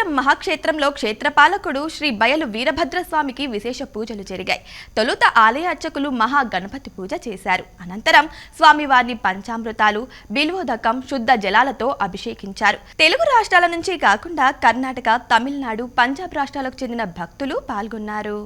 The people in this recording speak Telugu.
శ్రీశైలం మహాక్షేత్రంలో క్షేత్రపాలకుడు శ్రీ బయలు వీరభద్రస్వామికి విశేష పూజలు జరిగాయి. తొలుత ఆలయ అర్చకులు మహా గణపతి పూజ చేశారు. అనంతరం స్వామివారిని పంచామృతాలు, బిల్వోదకం, శుద్ధ జలాలతో అభిషేకించారు. తెలుగు రాష్ట్రాల నుంచి కాకుండా కర్ణాటక, తమిళనాడు, పంజాబ్ రాష్ట్రాలకు చెందిన భక్తులు పాల్గొన్నారు.